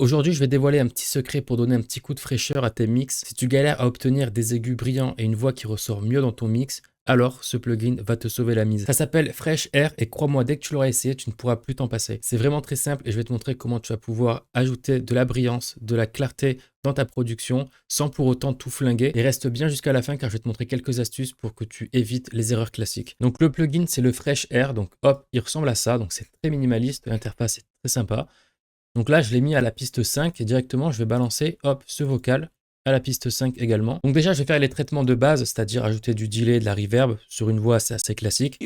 Aujourd'hui, je vais dévoiler un petit secret pour donner un petit coup de fraîcheur à tes mix. Si tu galères à obtenir des aigus brillants et une voix qui ressort mieux dans ton mix, alors ce plugin va te sauver la mise. Ça s'appelle Fresh Air et crois-moi, dès que tu l'auras essayé, tu ne pourras plus t'en passer. C'est vraiment très simple et je vais te montrer comment tu vas pouvoir ajouter de la brillance, de la clarté dans ta production sans pour autant tout flinguer. Et reste bien jusqu'à la fin car je vais te montrer quelques astuces pour que tu évites les erreurs classiques. Donc le plugin, c'est le Fresh Air. Donc hop, il ressemble à ça. Donc c'est très minimaliste, l'interface est très sympa. Donc là, je l'ai mis à la piste 5 et directement, je vais balancer, hop, ce vocal à la piste 5 également. Donc déjà, je vais faire les traitements de base, c'est-à-dire ajouter du delay, de la reverb sur une voix assez classique.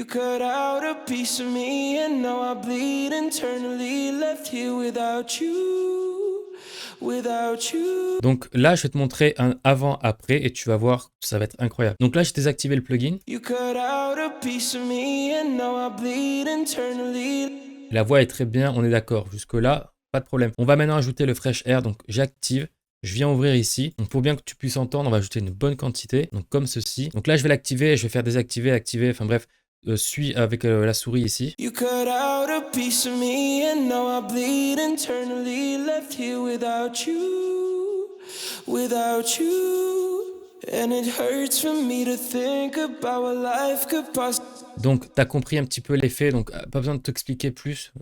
Donc là, je vais te montrer un avant-après et tu vas voir, ça va être incroyable. Donc là, j'ai désactivé le plugin. La voix est très bien, on est d'accord. Jusque-là, pas de problème. On va maintenant ajouter le Fresh Air. Donc j'active. Je viens ouvrir ici. Donc pour bien que tu puisses entendre, on va ajouter une bonne quantité. Donc comme ceci. Donc là, je vais l'activer. Je vais faire désactiver, activer. Enfin bref, suis avec la souris ici. Donc, tu as compris un petit peu l'effet, donc pas besoin de t'expliquer plus.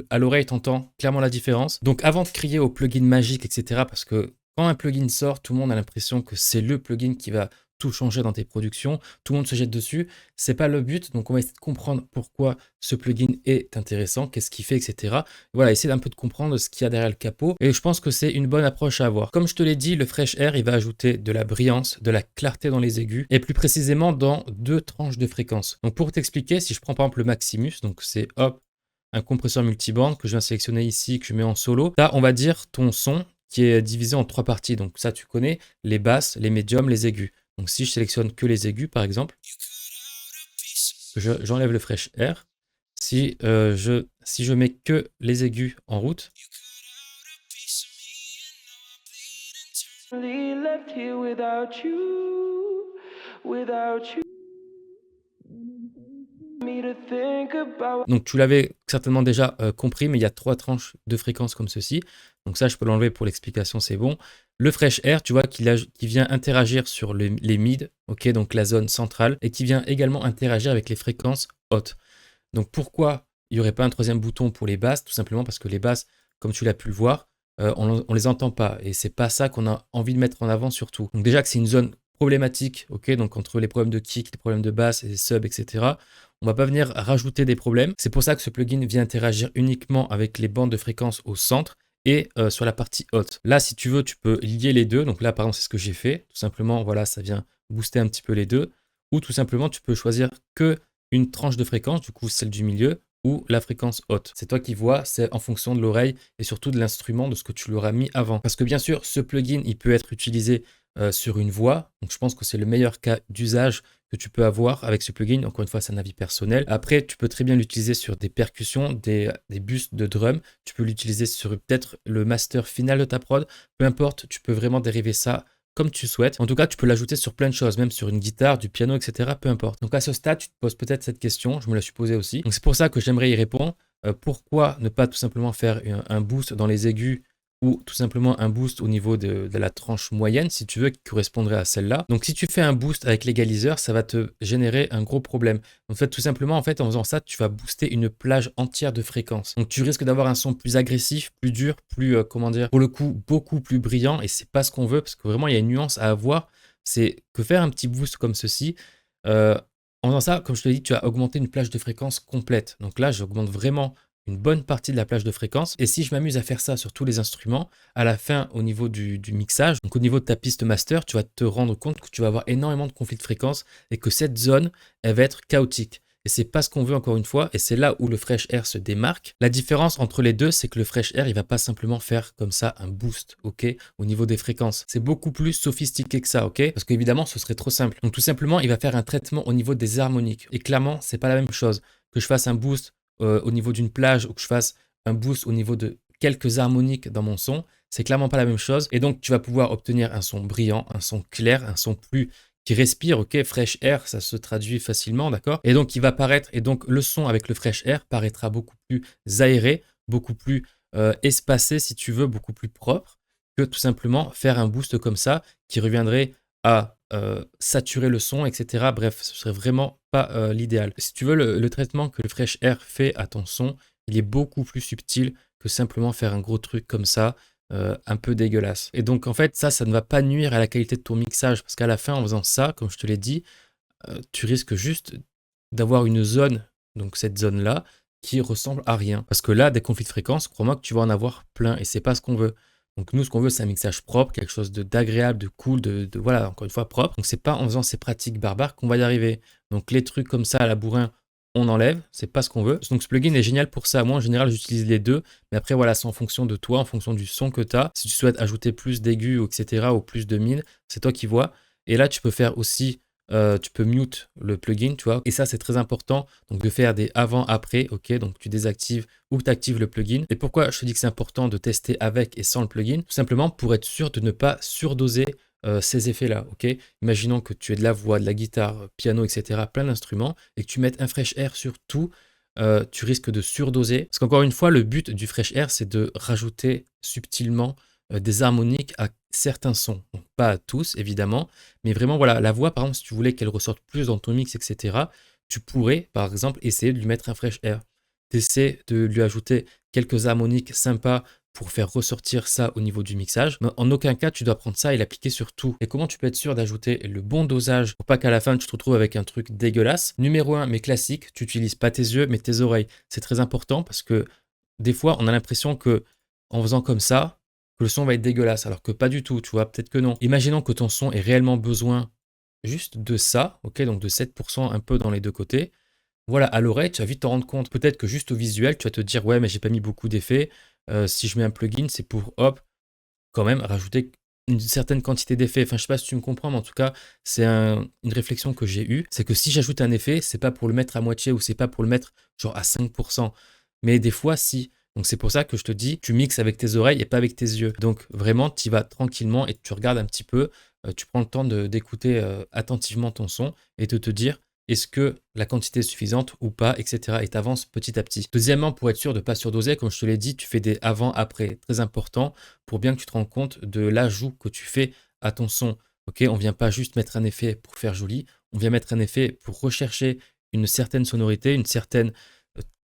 À l'oreille, tu entends clairement la différence. Donc, avant de crier au plugin magique, etc., parce que quand un plugin sort, tout le monde a l'impression que c'est le plugin qui va tout changer dans tes productions. Tout le monde se jette dessus. C'est pas le but. Donc, on va essayer de comprendre pourquoi ce plugin est intéressant, qu'est-ce qu'il fait, etc. Voilà, essayer d'un peu de comprendre ce qu'il y a derrière le capot. Et je pense que c'est une bonne approche à avoir. Comme je te l'ai dit, le Fresh Air, il va ajouter de la brillance, de la clarté dans les aigus, et plus précisément dans 2 tranches de fréquence. Donc, pour t'expliquer, si je prends par exemple le Maximus, donc c'est hop, un compresseur multiband que je viens sélectionner ici, que je mets en solo. Là, on va dire ton son qui est divisé en 3 parties. Donc ça, tu connais, les basses, les médiums, les aigus. Donc si je sélectionne que les aigus, par exemple, j'enlève le Fresh Air. Si je mets que les aigus en route, donc tu l'avais certainement déjà compris, mais il y a 3 tranches de fréquences comme ceci. Donc ça, je peux l'enlever pour l'explication, c'est bon. Le Fresh Air, tu vois, qui vient interagir sur les mids, ok, donc la zone centrale, et qui vient également interagir avec les fréquences hautes. Donc pourquoi il n'y aurait pas un troisième bouton pour les basses? Tout simplement parce que les basses, comme tu l'as pu le voir, on les entend pas. Et c'est pas ça qu'on a envie de mettre en avant surtout. Donc déjà que c'est une zone problématique, ok, donc entre les problèmes de kick, les problèmes de basse et sub, etc. On va pas venir rajouter des problèmes. C'est pour ça que ce plugin vient interagir uniquement avec les bandes de fréquences au centre et sur la partie haute. Là, si tu veux, tu peux lier les deux. Donc là, par exemple, c'est ce que j'ai fait. Tout simplement, voilà, ça vient booster un petit peu les deux. Ou tout simplement, tu peux choisir que une tranche de fréquence, du coup celle du milieu, ou la fréquence haute. C'est toi qui vois, c'est en fonction de l'oreille et surtout de l'instrument, de ce que tu l'auras mis avant. Parce que bien sûr, ce plugin, il peut être utilisé sur une voix. Donc je pense que c'est le meilleur cas d'usage que tu peux avoir avec ce plugin. Encore une fois, c'est un avis personnel. Après, tu peux très bien l'utiliser sur des percussions, des boosts de drum. Tu peux l'utiliser sur peut-être le master final de ta prod. Peu importe, tu peux vraiment dériver ça comme tu souhaites. En tout cas, tu peux l'ajouter sur plein de choses, même sur une guitare, du piano, etc. Peu importe. Donc à ce stade, tu te poses peut-être cette question, je me la suis posée aussi. Donc c'est pour ça que j'aimerais y répondre. Pourquoi ne pas tout simplement faire un boost dans les aigus ou tout simplement un boost au niveau de la tranche moyenne, si tu veux, qui correspondrait à celle-là. Donc si tu fais un boost avec l'égaliseur, ça va te générer un gros problème. En fait, tout simplement, en faisant ça, tu vas booster une plage entière de fréquences. Donc tu risques d'avoir un son plus agressif, plus dur, plus, comment dire, pour le coup, beaucoup plus brillant, et c'est pas ce qu'on veut, parce que vraiment, il y a une nuance à avoir. C'est que faire un petit boost comme ceci, en faisant ça, comme je te l'ai dit, tu as augmenté une plage de fréquences complète. Donc là, j'augmente vraiment une bonne partie de la plage de fréquence. Et si je m'amuse à faire ça sur tous les instruments, à la fin, au niveau du mixage, donc au niveau de ta piste master, tu vas te rendre compte que tu vas avoir énormément de conflits de fréquences et que cette zone, elle va être chaotique. Et c'est pas ce qu'on veut encore une fois, et c'est là où le Fresh Air se démarque. La différence entre les deux, c'est que le Fresh Air, il va pas simplement faire comme ça un boost, ok, au niveau des fréquences. C'est beaucoup plus sophistiqué que ça, ok, parce qu'évidemment, ce serait trop simple. Donc tout simplement, il va faire un traitement au niveau des harmoniques. Et clairement, c'est pas la même chose que je fasse un boost au niveau d'une plage ou que je fasse un boost au niveau de quelques harmoniques dans mon son. C'est clairement pas la même chose. Et donc, tu vas pouvoir obtenir un son brillant, un son clair, un son plus qui respire, ok, Fresh Air, ça se traduit facilement, d'accord? Et donc, il va paraître, et donc le son avec le Fresh Air paraîtra beaucoup plus aéré, beaucoup plus espacé, si tu veux, beaucoup plus propre que tout simplement faire un boost comme ça qui reviendrait à saturer le son, etc. Bref, ce serait vraiment pas l'idéal. Si tu veux, le traitement que le Fresh Air fait à ton son, il est beaucoup plus subtil que simplement faire un gros truc comme ça, un peu dégueulasse. Et donc, en fait, ça ne va pas nuire à la qualité de ton mixage, parce qu'à la fin, en faisant ça, comme je te l'ai dit, tu risques juste d'avoir une zone, donc cette zone-là, qui ressemble à rien. Parce que là, des conflits de fréquences, crois-moi que tu vas en avoir plein, et c'est pas ce qu'on veut. Donc nous, ce qu'on veut, c'est un mixage propre, quelque chose d'agréable, de cool, voilà, encore une fois, propre. Donc c'est pas en faisant ces pratiques barbares qu'on va y arriver. Donc les trucs comme ça à la bourrin, on enlève, c'est pas ce qu'on veut. Donc ce plugin est génial pour ça. Moi, en général, j'utilise les deux, mais après, voilà, c'est en fonction de toi, en fonction du son que tu as. Si tu souhaites ajouter plus d'aigus, etc., ou plus de mine, c'est toi qui vois. Et là, tu peux faire aussi tu peux mute le plugin, tu vois, et ça c'est très important, donc de faire des avant-après, ok, donc tu désactives ou tu actives le plugin. Et pourquoi je te dis que c'est important de tester avec et sans le plugin? Tout simplement pour être sûr de ne pas surdoser ces effets-là, ok. Imaginons que tu aies de la voix, de la guitare, piano, etc., plein d'instruments, et que tu mettes un Fresh Air sur tout, tu risques de surdoser. Parce qu'encore une fois, le but du Fresh Air, c'est de rajouter subtilement des harmoniques à certains sons. Donc, pas à tous, évidemment, mais vraiment, voilà, la voix, par exemple, si tu voulais qu'elle ressorte plus dans ton mix, etc., tu pourrais, par exemple, essayer de lui mettre un Fresh Air. Tu essaies de lui ajouter quelques harmoniques sympas pour faire ressortir ça au niveau du mixage. Mais en aucun cas, tu dois prendre ça et l'appliquer sur tout. Et comment tu peux être sûr d'ajouter le bon dosage pour pas qu'à la fin, tu te retrouves avec un truc dégueulasse? Numéro 1, mais classique, tu n'utilises pas tes yeux, mais tes oreilles. C'est très important parce que des fois, on a l'impression que en faisant comme ça, que le son va être dégueulasse, alors que pas du tout, tu vois, peut-être que non. Imaginons que ton son ait réellement besoin juste de ça, ok, donc de 7% un peu dans les deux côtés. Voilà, à l'oreille, tu vas vite t'en rendre compte. Peut-être que juste au visuel, tu vas te dire, ouais, mais j'ai pas mis beaucoup d'effets. Si je mets un plugin, c'est pour, hop, quand même rajouter une certaine quantité d'effets. Enfin, je sais pas si tu me comprends, mais en tout cas, c'est une réflexion que j'ai eue. C'est que si j'ajoute un effet, c'est pas pour le mettre à moitié ou c'est pas pour le mettre genre à 5%. Mais des fois, si. Donc c'est pour ça que je te dis, tu mixes avec tes oreilles et pas avec tes yeux. Donc vraiment, tu y vas tranquillement et tu regardes un petit peu, tu prends le temps d'écouter attentivement ton son et de te dire, est-ce que la quantité est suffisante ou pas, etc. Et tu avances petit à petit. Deuxièmement, pour être sûr de ne pas surdoser, comme je te l'ai dit, tu fais des avant-après. Très important pour bien que tu te rends compte de l'ajout que tu fais à ton son. Ok, on ne vient pas juste mettre un effet pour faire joli, on vient mettre un effet pour rechercher une certaine sonorité, une certaine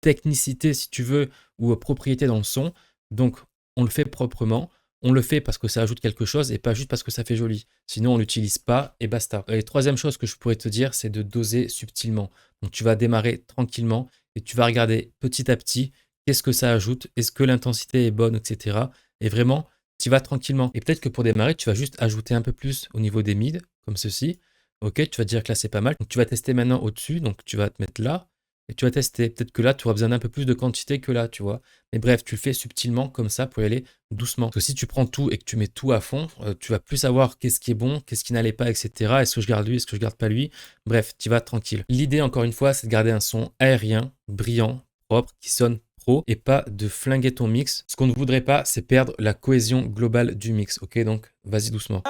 technicité, si tu veux, ou propriété dans le son. Donc, on le fait proprement. On le fait parce que ça ajoute quelque chose et pas juste parce que ça fait joli. Sinon, on l'utilise pas et basta. Et troisième chose que je pourrais te dire, c'est de doser subtilement. Donc, tu vas démarrer tranquillement et tu vas regarder petit à petit qu'est-ce que ça ajoute, est-ce que l'intensité est bonne, etc. Et vraiment, tu vas tranquillement. Et peut-être que pour démarrer, tu vas juste ajouter un peu plus au niveau des mids, comme ceci. Ok, tu vas te dire que là, c'est pas mal. Donc, tu vas tester maintenant au-dessus. Donc, tu vas te mettre là et tu vas tester. Peut-être que là, tu auras besoin d'un peu plus de quantité que là, tu vois. Mais bref, tu le fais subtilement comme ça pour y aller doucement. Parce que si tu prends tout et que tu mets tout à fond, tu vas plus savoir qu'est-ce qui est bon, qu'est-ce qui n'allait pas, etc. Est-ce que je garde lui, est-ce que je garde pas lui? Bref, tu vas tranquille. L'idée, encore une fois, c'est de garder un son aérien, brillant, propre, qui sonne pro et pas de flinguer ton mix. Ce qu'on ne voudrait pas, c'est perdre la cohésion globale du mix. Ok, donc vas-y doucement.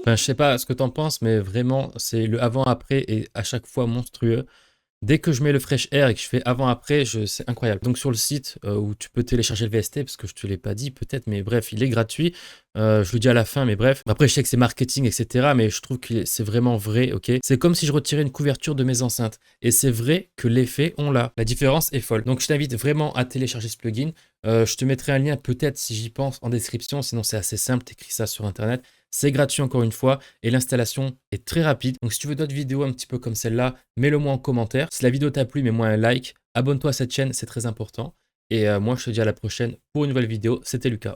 Enfin, je sais pas ce que t'en penses, mais vraiment, c'est le avant-après et à chaque fois monstrueux. Dès que je mets le Fresh Air et que je fais avant-après, c'est incroyable. Donc sur le site où tu peux télécharger le VST, parce que je te l'ai pas dit peut-être, mais bref, il est gratuit. Je le dis à la fin, mais bref. Après, je sais que c'est marketing, etc. Mais je trouve que c'est vraiment vrai, ok. C'est comme si je retirais une couverture de mes enceintes. Et c'est vrai que l'effet, on l'a. La différence est folle. Donc je t'invite vraiment à télécharger ce plugin. Je te mettrai un lien peut-être si j'y pense en description. Sinon, c'est assez simple, t'écris ça sur Internet. C'est gratuit encore une fois et l'installation est très rapide. Donc si tu veux d'autres vidéos un petit peu comme celle-là, mets-le moi en commentaire. Si la vidéo t'a plu, mets-moi un like. Abonne-toi à cette chaîne, c'est très important. Et moi, je te dis à la prochaine pour une nouvelle vidéo. C'était Lucas.